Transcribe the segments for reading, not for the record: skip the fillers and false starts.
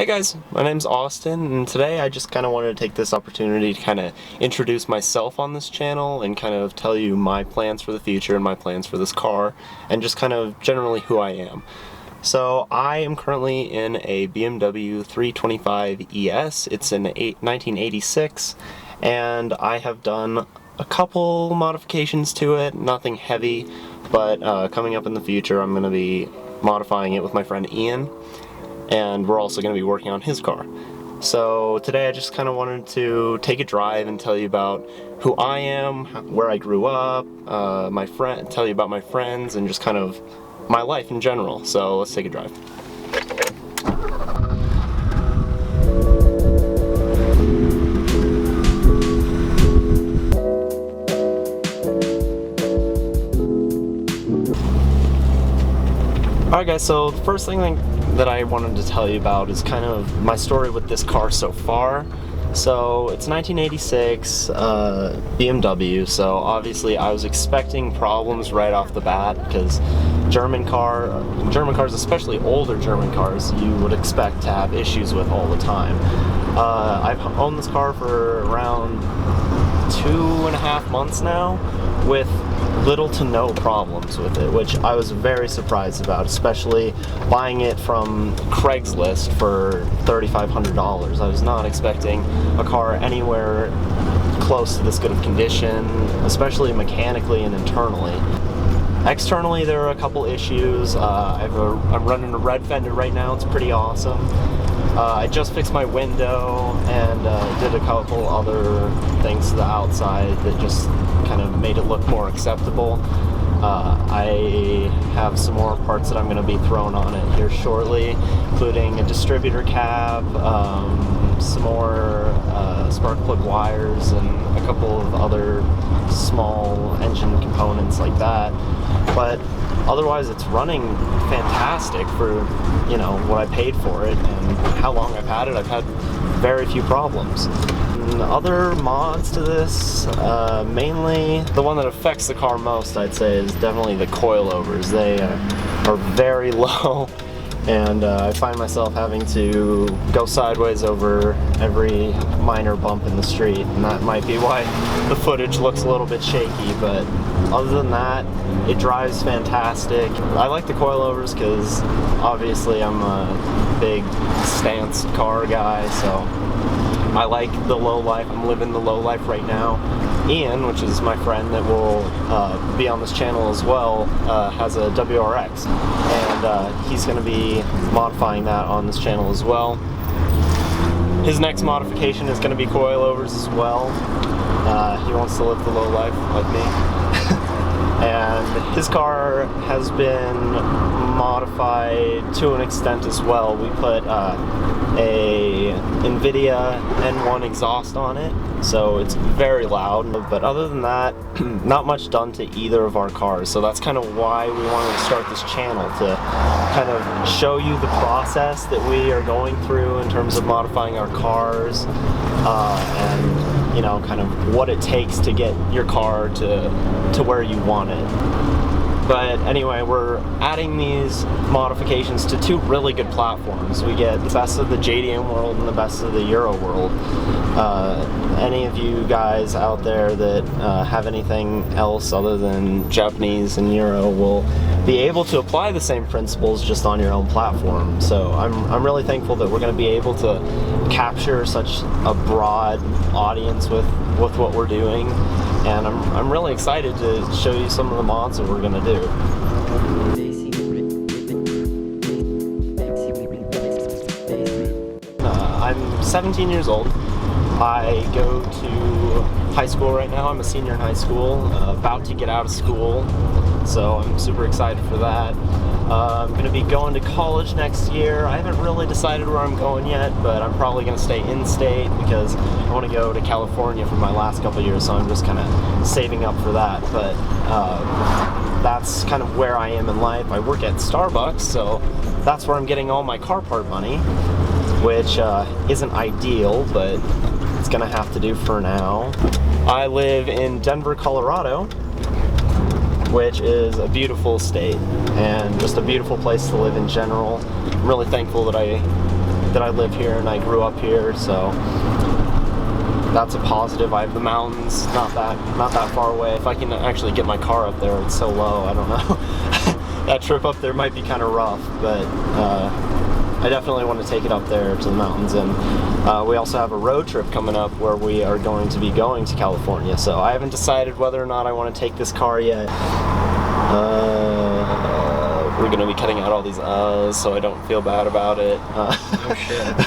Hey guys, my name's Austin, and today I just kind of wanted to take this opportunity to kind of introduce myself on this channel and kind of tell you my plans for the future and my plans for this car, and just kind of generally who I am. So I am currently in a BMW 325 ES. It's an 1986, and I have done a couple modifications to it, nothing heavy, but coming up in the future I'm going to be modifying it with my friend Ian. And we're also going to be working on his car. So today I just kind of wanted to take a drive and tell you about who I am, where I grew up, tell you about my friends, and just kind of my life in general. So let's take a drive. Alright guys, so the first thing that I wanted to tell you about is kind of my story with this car so far. So it's 1986 BMW, so obviously I was expecting problems right off the bat because German cars, especially older German cars, you would expect to have issues with all the time. I've owned this car for around 2.5 months now with little to no problems with it, which I was very surprised about, especially buying it from Craigslist for $3,500. I was not expecting a car anywhere close to this good of condition, especially mechanically and internally. Externally, there are a couple issues. I'm running a red fender right now. It's pretty awesome. I just fixed my window and did a couple other things to the outside that just kind of made it look more acceptable. I have some more parts that I'm going to be throwing on it here shortly, including a distributor cap, some more spark plug wires, and a couple of other small engine components like that. But otherwise it's running fantastic for, you know, what I paid for it and how long I've had it. I've had very few problems. And other mods to this, mainly the one that affects the car most, I'd say, is definitely the coilovers. They are very low, and I find myself having to go sideways over every minor bump in the street, and that might be why the footage looks a little bit shaky, but other than that, it drives fantastic. I like the coilovers because obviously I'm a big stance car guy, so I like the low life. I'm living the low life right now. Ian, which is my friend that will be on this channel as well, has a WRX, and he's going to be modifying that on this channel as well. His next modification is going to be coilovers as well. He wants to live the low life like me. And his car has been modified to an extent as well. We put a NVIDIA N1 exhaust on it, so it's very loud. But other than that, not much done to either of our cars. So that's kind of why we wanted to start this channel, to kind of show you the process that we are going through in terms of modifying our cars, and you know, kind of what it takes to get your car to where you want it. But anyway, we're adding these modifications to two really good platforms. We get the best of the JDM world and the best of the Euro world. Any of you guys out there that have anything else other than Japanese and Euro will be able to apply the same principles just on your own platform. So I'm really thankful that we're going to be able to capture such a broad audience with what we're doing, and I'm really excited to show you some of the mods that we're going to do. I'm 17 years old. I go to high school right now. I'm a senior in high school, about to get out of school, so I'm super excited for that. I'm going to be going to college next year. I haven't really decided where I'm going yet, but I'm probably going to stay in-state because I want to go to California for my last couple years, so I'm just kind of saving up for that. But that's kind of where I am in life. I work at Starbucks, so that's where I'm getting all my car part money, which isn't ideal, but it's going to have to do for now. I live in Denver, Colorado, which is a beautiful state and just a beautiful place to live in general. I'm really thankful that I that I live here and I grew up here, so that's a positive. I have the mountains not that far away. If I can actually get my car up there, it's so low, I don't know. That trip up there might be kind of rough, but I definitely want to take it up there to the mountains. And we also have a road trip coming up where we are going to be going to California, so I haven't decided whether or not I want to take this car yet. We're going to be cutting out all these so I don't feel bad about it. Oh shit.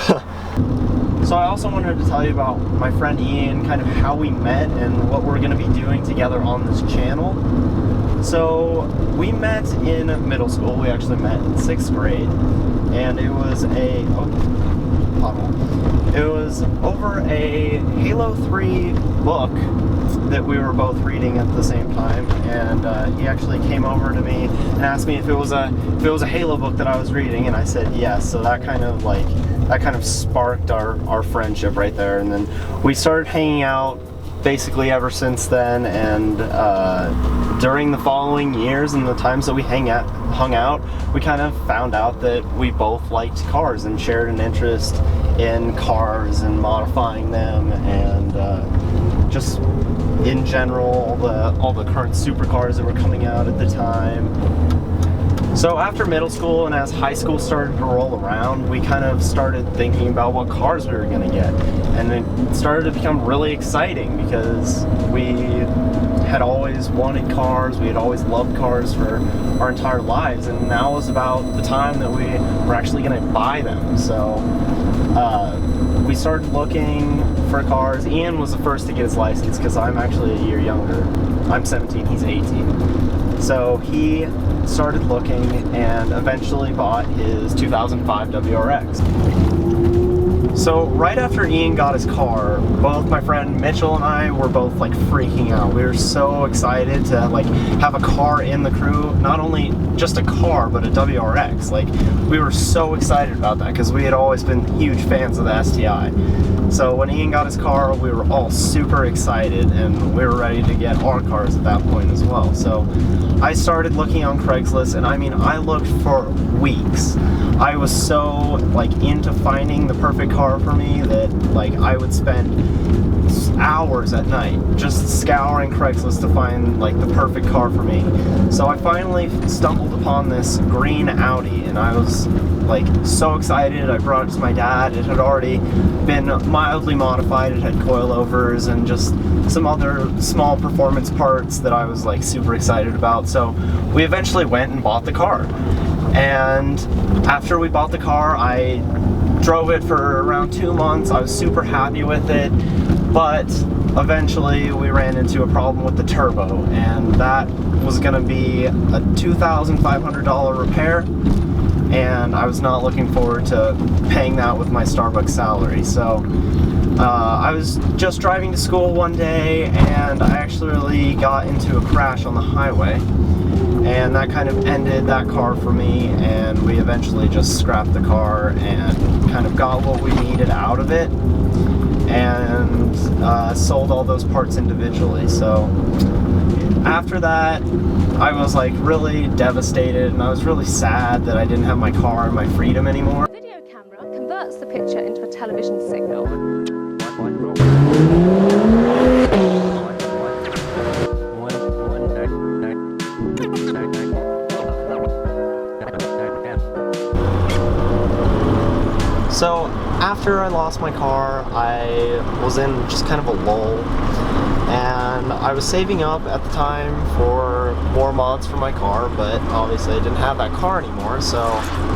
So I also wanted to tell you about my friend Ian, kind of how we met and what we're going to be doing together on this channel. So we met in middle school. We actually met in 6th grade, and it was it was over a Halo 3 book that we were both reading at the same time, and he actually came over to me and asked me if it was a Halo book that I was reading, and I said yes. So that kind of sparked our friendship right there, and then we started hanging out basically ever since then. And during the following years and the times that we hung out, we kind of found out that we both liked cars and shared an interest in cars and modifying them, and just in general all the current supercars that were coming out at the time. So after middle school and as high school started to roll around, we kind of started thinking about what cars we were going to get, and it started to become really exciting because we had always wanted cars, we had always loved cars for our entire lives, and now was about the time that we were actually going to buy them. So we started looking for cars. Ian was the first to get his license because I'm actually a year younger. I'm 17, he's 18. So he started looking and eventually bought his 2005 WRX. So right after Ian got his car, both my friend Mitchell and I were both like freaking out. We were so excited to like have a car in the crew, not only just a car, but a WRX. Like, we were so excited about that because we had always been huge fans of the STI. So when Ian got his car, we were all super excited, and we were ready to get our cars at that point as well. So I started looking on Craigslist, and I mean, I looked for weeks. I was so like into finding the perfect car for me that like I would spend hours at night just scouring Craigslist to find like the perfect car for me. So I finally stumbled upon this green Audi, and I was like so excited. I brought it to my dad. It had already been mildly modified. It had coilovers and just some other small performance parts that I was like super excited about. So we eventually went and bought the car. And after we bought the car, I drove it for around 2 months. I was super happy with it, but eventually we ran into a problem with the turbo, and that was going to be a $2,500 repair, and I was not looking forward to paying that with my Starbucks salary. So I was just driving to school one day, and I actually got into a crash on the highway, and that kind of ended that car for me, and we eventually just scrapped the car and kind of got what we needed out of it, and sold all those parts individually. So after that, I was like really devastated, and I was really sad that I didn't have my car and my freedom anymore. The video camera converts the picture into a television signal. So after I lost my car, I was in just kind of a lull, and I was saving up at the time for more mods for my car, but obviously I didn't have that car anymore, so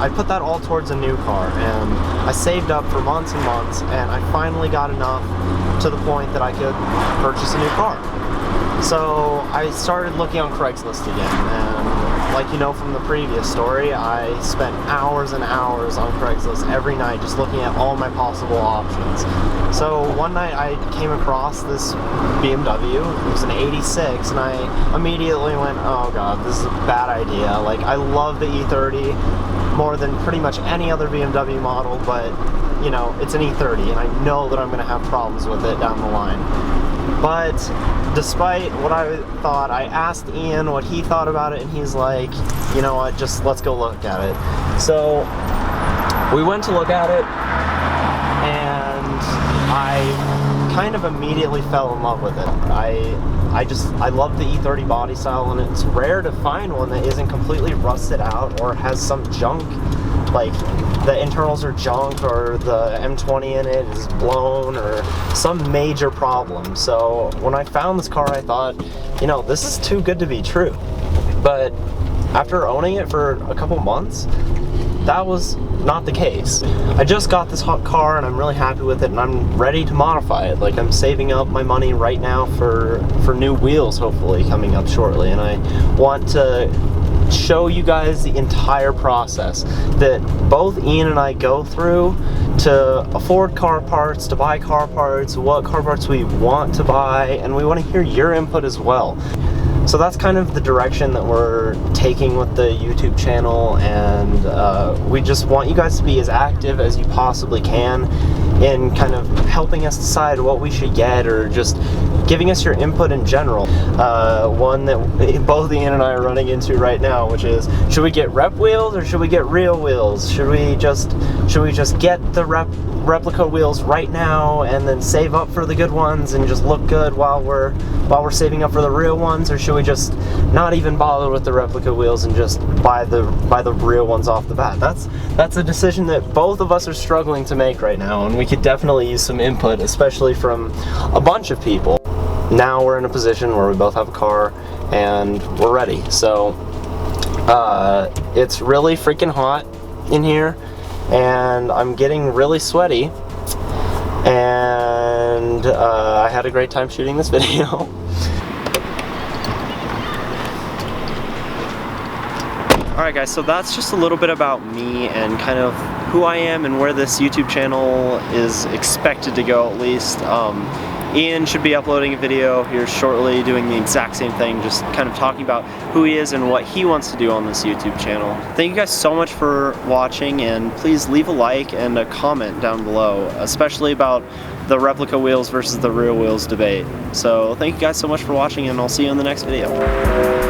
I put that all towards a new car, and I saved up for months and months, and I finally got enough to the point that I could purchase a new car. So I started looking on Craigslist again, and like you know from the previous story, I spent hours and hours on Craigslist every night just looking at all my possible options. So one night I came across this BMW. It was an 86, and I immediately went, oh god, this is a bad idea. Like, I love the E30 more than pretty much any other BMW model, but you know, it's an E30, and I know that I'm going to have problems with it down the line. But despite what I thought, I asked Ian what he thought about it, and he's like, you know what, just let's go look at it. So we went to look at it, and I kind of immediately fell in love with it. I love the E30 body style, and it's rare to find one that isn't completely rusted out or has some junk, like the internals are junk or the M20 in it is blown or some major problem. So when I found this car, I thought, you know, this is too good to be true. But after owning it for a couple months, that was not the case. I just got this hot car and I'm really happy with it, and I'm ready to modify it. Like, I'm saving up my money right now for new wheels, hopefully coming up shortly, and I want to show you guys the entire process that both Ian and I go through to afford car parts, to buy car parts, what car parts we want to buy, and we want to hear your input as well. So that's kind of the direction that we're taking with the YouTube channel, and we just want you guys to be as active as you possibly can in kind of helping us decide what we should get, or just giving us your input in general. One that both Ian and I are running into right now, which is, should we get rep wheels or should we get real wheels? Should we just get the replica wheels right now and then save up for the good ones and just look good while we're saving up for the real ones, or should we just not even bother with the replica wheels and just buy the real ones off the bat? That's a decision that both of us are struggling to make right now, and we could definitely use some input, especially from a bunch of people. Now we're in a position where we both have a car and we're ready. So it's really freaking hot in here, and I'm getting really sweaty, and I had a great time shooting this video. Alright guys, so that's just a little bit about me and kind of who I am and where this YouTube channel is expected to go, at least. Ian should be uploading a video here shortly doing the exact same thing, just kind of talking about who he is and what he wants to do on this YouTube channel. Thank you guys so much for watching, and please leave a like and a comment down below, especially about the replica wheels versus the real wheels debate. So thank you guys so much for watching, and I'll see you in the next video.